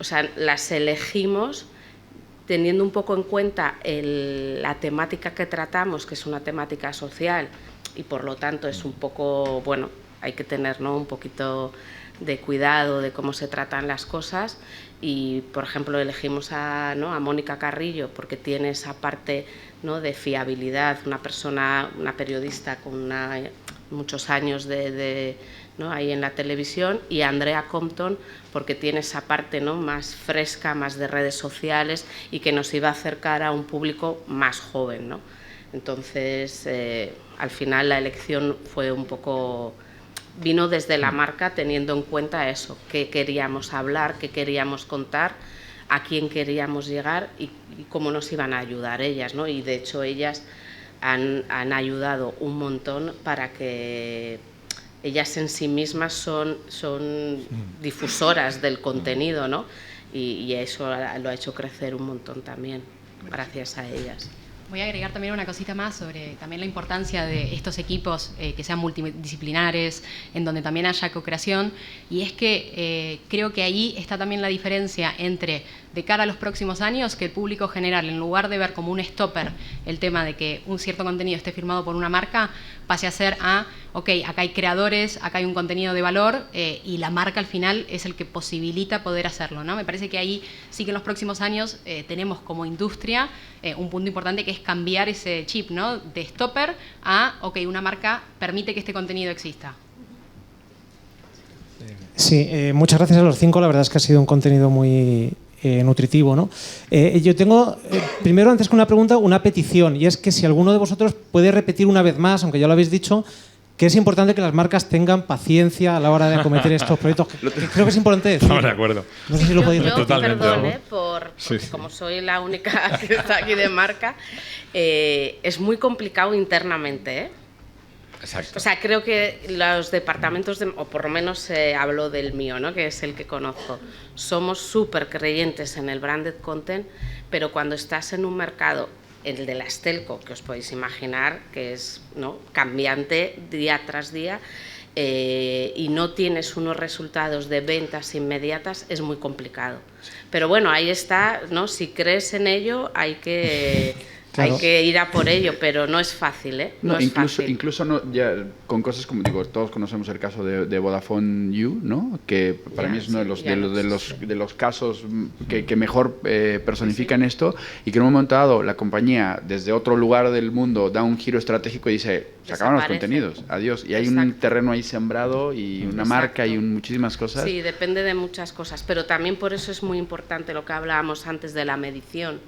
o sea, las elegimos teniendo un poco en cuenta la temática que tratamos, que es una temática social y por lo tanto es un poco, bueno, hay que tener, ¿no?, un poquito de cuidado de cómo se tratan las cosas y, por ejemplo, elegimos a Mónica Carrillo porque tiene esa parte, ¿no?, de fiabilidad, una persona, una periodista con muchos años ¿no?, ahí en la televisión, y a Andrea Compton porque tiene esa parte, ¿no?, más fresca, más de redes sociales y que nos iba a acercar a un público más joven, ¿no? Entonces, al final la elección fue un poco, vino desde la marca teniendo en cuenta eso, qué queríamos hablar, qué queríamos contar, a quién queríamos llegar y cómo nos iban a ayudar ellas, ¿no? Y de hecho ellas han ayudado un montón para que ellas en sí mismas son difusoras del contenido, ¿no? Y eso lo ha hecho crecer un montón también, gracias a ellas. Voy a agregar también una cosita más sobre también la importancia de estos equipos que sean multidisciplinares, en donde también haya co-creación, y es que creo que ahí está también la diferencia entre, de cara a los próximos años, que el público general, en lugar de ver como un stopper el tema de que un cierto contenido esté firmado por una marca, pase a ser ok, acá hay creadores, acá hay un contenido de valor y la marca al final es el que posibilita poder hacerlo, ¿no? Me parece que ahí sí que en los próximos años tenemos como industria un punto importante que es cambiar ese chip, ¿no?, de stopper a, ok, una marca permite que este contenido exista. Sí, muchas gracias a los 5, la verdad es que ha sido un contenido muy nutritivo, ¿no? Yo tengo, primero, antes que una pregunta, una petición, y es que si alguno de vosotros puede repetir una vez más, aunque ya lo habéis dicho, que es importante que las marcas tengan paciencia a la hora de acometer estos proyectos, que creo que es importante decir. Estamos de acuerdo. No sé si lo podéis repetir. Totalmente. Perdón, como soy la única que está aquí de marca, es muy complicado internamente, ¿eh? Exacto. O sea, creo que los departamentos, o por lo menos hablo del mío, ¿no?, que es el que conozco, somos súper creyentes en el branded content, pero cuando estás en un mercado, el de la Estelco, que os podéis imaginar que es, ¿no?, cambiante día tras día, y no tienes unos resultados de ventas inmediatas, es muy complicado. Pero bueno, ahí está, ¿no?, si crees en ello hay que Claro. Hay que ir a por ello, pero no es fácil, ¿eh? No, es incluso, fácil. incluso no, ya con cosas como digo, todos conocemos el caso de Vodafone You, ¿no? Que para Ya, mí es uno sí, de los casos que mejor personifican esto, y que en un momento dado la compañía desde otro lugar del mundo da un giro estratégico y dice, se acaban los Desaparece. contenidos, adiós. Y hay un Exacto. terreno ahí sembrado y una Exacto. marca y muchísimas cosas. Sí, depende de muchas cosas, pero también por eso es muy importante lo que hablábamos antes de la medición.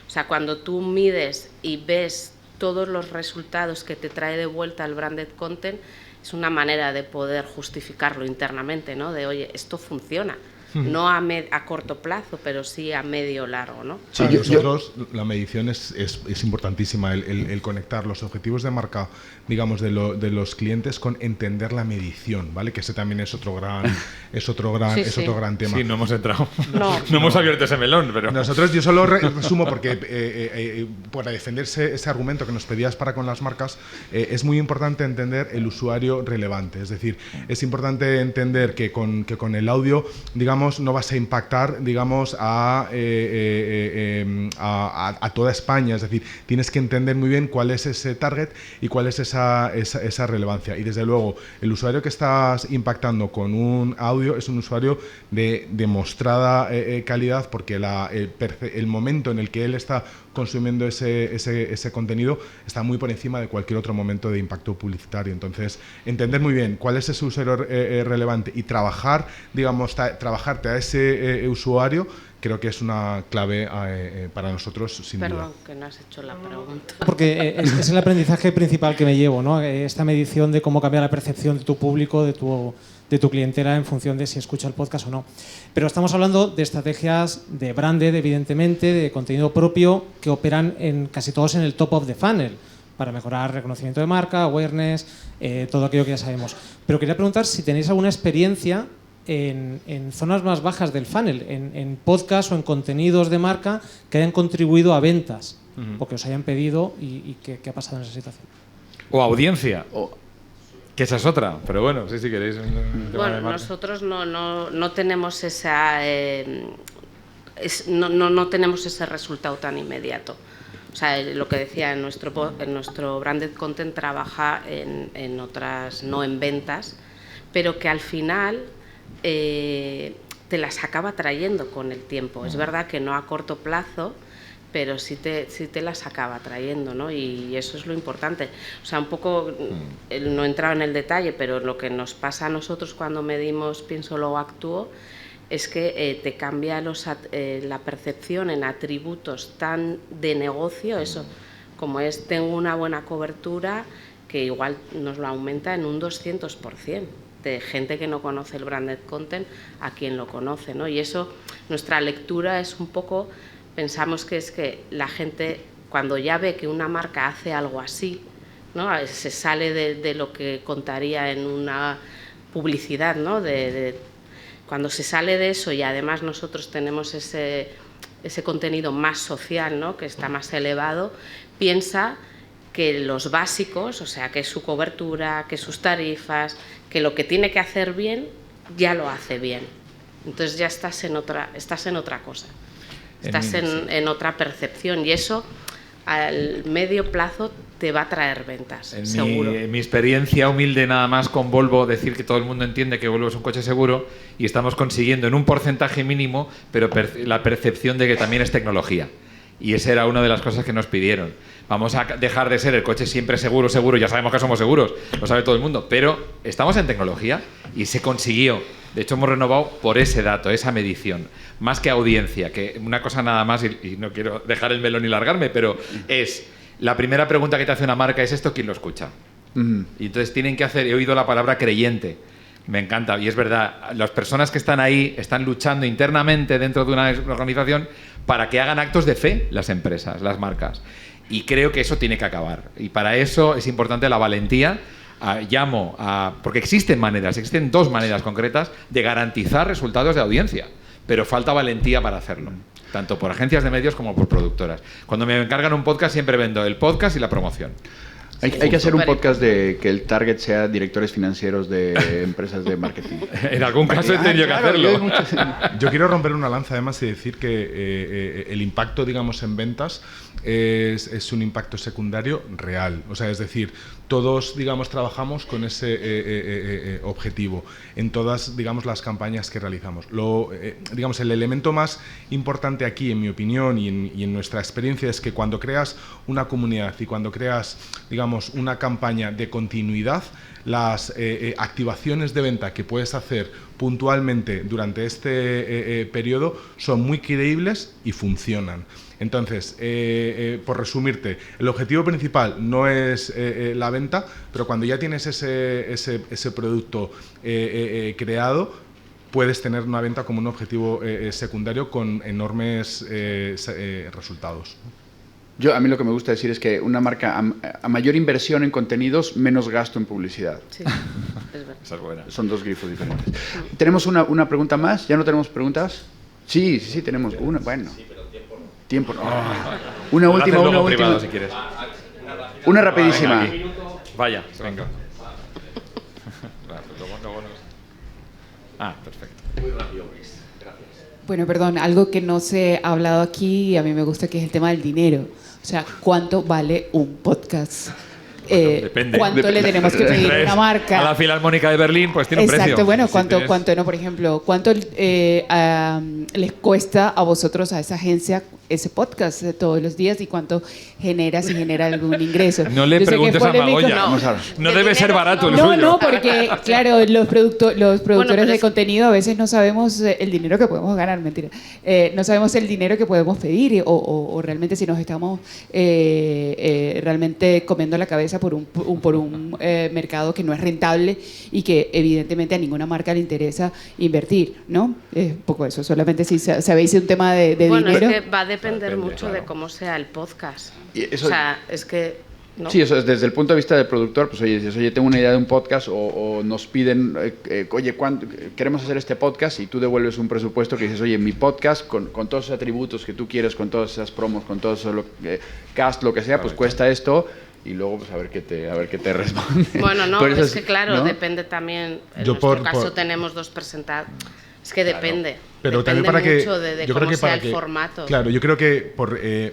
O sea, cuando tú mides y ves todos los resultados que te trae de vuelta el branded content, es una manera de poder justificarlo internamente, ¿no? De, oye, esto funciona. No a corto plazo, pero sí a medio largo, ¿no? Sí, Para nosotros la medición es importantísima, el conectar los objetivos de marca, digamos, de los clientes con entender la medición, ¿vale? Que ese también es otro gran tema. Sí, no hemos entrado. No. No hemos abierto ese melón, pero... Nosotros, yo solo resumo porque para defenderse ese argumento que nos pedías para con las marcas, es muy importante entender el usuario relevante. Es decir, es importante entender que con el audio, digamos, no vas a impactar, digamos, a toda España. Es decir, tienes que entender muy bien cuál es ese target y cuál es esa relevancia. Y desde luego, el usuario que estás impactando con un audio es un usuario de demostrada calidad, porque el momento en el que él está consumiendo ese contenido está muy por encima de cualquier otro momento de impacto publicitario. Entonces, entender muy bien cuál es ese usuario relevante y trabajar, digamos, trabajarte a ese usuario, creo que es una clave para nosotros, sin duda. Perdón, que no has hecho la pregunta. Porque es el aprendizaje principal que me llevo, ¿no? Esta medición de cómo cambia la percepción de tu público, de tu clientela en función de si escucha el podcast o no. Pero estamos hablando de estrategias de branded, evidentemente, de contenido propio, que operan casi todos en el top of the funnel, para mejorar reconocimiento de marca, awareness, todo aquello que ya sabemos. Pero quería preguntar si tenéis alguna experiencia en zonas más bajas del funnel, en podcast o en contenidos de marca que hayan contribuido a ventas o que os hayan pedido y qué ha pasado en esa situación. O audiencia. Que esa es otra, pero bueno, sí, si queréis. Bueno, nosotros no tenemos esa no tenemos ese resultado tan inmediato. O sea, lo que decía, en nuestro branded content trabaja en otras, no en ventas, pero que al final te las acaba trayendo con el tiempo. Es verdad que no a corto plazo, pero sí te las acaba trayendo, ¿no? Y eso es lo importante. O sea, un poco, no he entrado en el detalle, pero lo que nos pasa a nosotros cuando medimos Pienso, Luego Actúo es que te cambia la percepción en atributos tan de negocio, eso, como es tengo una buena cobertura, que igual nos lo aumenta en un 200%. De gente que no conoce el branded content a quien lo conoce, ¿no? Y eso, nuestra lectura es un poco... Pensamos que es que la gente, cuando ya ve que una marca hace algo así, ¿no? Se sale de lo que contaría en una publicidad, ¿no? Cuando se sale de eso y además nosotros tenemos ese contenido más social, ¿no? Que está más elevado, piensa que los básicos, o sea, que su cobertura, que sus tarifas, que lo que tiene que hacer bien, ya lo hace bien. Entonces ya estás en otra cosa. Estás en otra percepción y eso al medio plazo te va a traer ventas, seguro. En mi experiencia humilde nada más con Volvo, decir que todo el mundo entiende que Volvo es un coche seguro y estamos consiguiendo en un porcentaje mínimo, pero la percepción de que también es tecnología. Y esa era una de las cosas que nos pidieron. Vamos a dejar de ser el coche siempre seguro, ya sabemos que somos seguros, lo sabe todo el mundo, pero estamos en tecnología y se consiguió. De hecho, hemos renovado por ese dato, esa medición, más que audiencia, que una cosa nada más, y no quiero dejar el melón y largarme, pero es, la primera pregunta que te hace una marca es esto, ¿quién lo escucha? Y entonces tienen que hacer, he oído la palabra creyente, me encanta, y es verdad, las personas que están ahí están luchando internamente dentro de una organización para que hagan actos de fe las empresas, las marcas, y creo que eso tiene que acabar, y para eso es importante la valentía. Porque existen dos maneras concretas de garantizar resultados de audiencia, pero falta valentía para hacerlo, tanto por agencias de medios como por productoras. Cuando me encargan un podcast siempre vendo el podcast y la promoción. Hay que hacer un Súper podcast de que el target sea directores financieros de empresas de marketing. En algún caso he tenido que hacerlo. Yo quiero romper una lanza además y decir que el impacto, digamos, en ventas es un impacto secundario real. O sea, es decir, todos, digamos, trabajamos con ese objetivo en todas, digamos, las campañas que realizamos. Digamos, el elemento más importante aquí, en mi opinión y en nuestra experiencia, es que cuando creas una comunidad y cuando creas, digamos, una campaña de continuidad, las activaciones de venta que puedes hacer puntualmente durante este periodo son muy creíbles y funcionan. Entonces, por resumirte, el objetivo principal no es la venta, pero cuando ya tienes ese producto creado, puedes tener una venta como un objetivo secundario con enormes resultados. A mí lo que me gusta decir es que una marca, a mayor inversión en contenidos, menos gasto en publicidad. Sí, es verdad. Esa es buena. Son dos grifos diferentes. ¿Tenemos una pregunta más? ¿Ya no tenemos preguntas? Sí, tenemos una. Bueno. Tiempo no. Una última, Lo haces una luego última. privado, si quieres. Una rapidísima. Venga, aquí. Vaya, venga. Perfecto. Bueno, perdón, algo que no se ha hablado aquí y a mí me gusta, que es el tema del dinero. O sea, ¿cuánto vale un podcast? Depende. ¿Cuánto le tenemos que pedir a una marca? A la Filarmónica de Berlín, pues tiene un precio. Exacto, bueno, Si ¿cuánto, tienes- cuánto no? Por ejemplo, ¿cuánto les cuesta a vosotros, a esa agencia, ese podcast de todos los días y cuánto genera, si genera algún ingreso? No le Yo sé que es preguntes a polémico. Magoya. Vamos a ver. No De debe ser dinero, barato el No, suyo. no, porque claro, los productores pero de es- contenido a veces no sabemos el dinero que podemos ganar, mentira. No sabemos el dinero que podemos pedir o realmente si nos estamos realmente comiendo la cabeza por un mercado que no es rentable y que evidentemente a ninguna marca le interesa invertir, ¿no? Un poco eso, solamente si sabéis un tema de Bueno, dinero. es que va a depender Depende, mucho claro. de cómo sea el podcast. Y eso- O sea, es que... ¿no? Sí, eso es desde el punto de vista del productor, pues oye, dices, oye, tengo una idea de un podcast o nos piden, oye, queremos hacer este podcast y tú devuelves un presupuesto que dices, oye, mi podcast con todos esos atributos que tú quieres, con todas esas promos, con todo eso, cast, lo que sea, pues cuesta esto y luego pues a ver qué te responde. Bueno, no, Por eso es que claro, ¿no? depende también. En Yo nuestro por- caso tenemos dos presentados. Es que depende. Pero depende también para que mucho de yo cómo creo que sea para el que formato. claro, yo creo que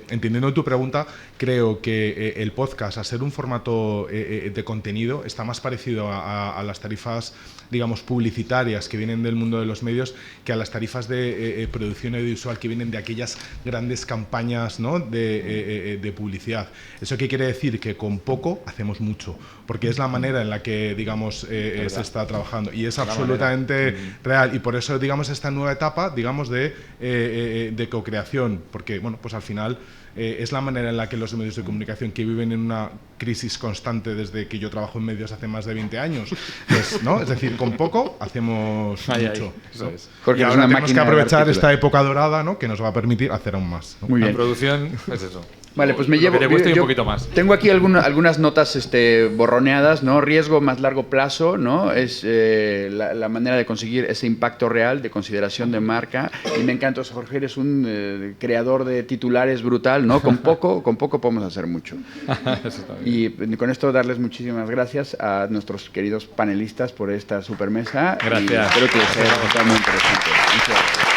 entendiendo tu pregunta, creo que el podcast, al ser un formato de contenido, está más parecido a las tarifas, digamos, publicitarias que vienen del mundo de los medios que a las tarifas de producción audiovisual que vienen de aquellas grandes campañas, ¿no? de publicidad. ¿Eso qué quiere decir? Que con poco hacemos mucho, porque es la manera en la que, digamos, se está trabajando y es absolutamente real, y por eso, digamos, esta nueva etapa, digamos, de co-creación, porque, bueno, pues al final es la manera en la que los medios de comunicación, que viven en una crisis constante desde que yo trabajo en medios hace más de 20 años, pues, ¿no? Es decir, con poco hacemos mucho. ¿no? Jorge, Y eres ahora una tenemos que máquina de aprovechar dar esta títulos. época dorada, ¿no? Que nos va a permitir hacer aún más, ¿no? Muy La bien. producción es eso. Vale, pues me Lo llevo. que te cueste y un yo poquito más. Tengo aquí algunas notas borroneadas, ¿no? Riesgo más largo plazo, ¿no? Es la manera de conseguir ese impacto real de consideración de marca. Y me encanta, Jorge, eres un creador de titulares brutal, ¿no? Con poco podemos hacer mucho. Eso está bien. Y con esto darles muchísimas gracias a nuestros queridos panelistas por esta supermesa. Gracias. Y espero que les haya resultado muy interesante. Muchas gracias.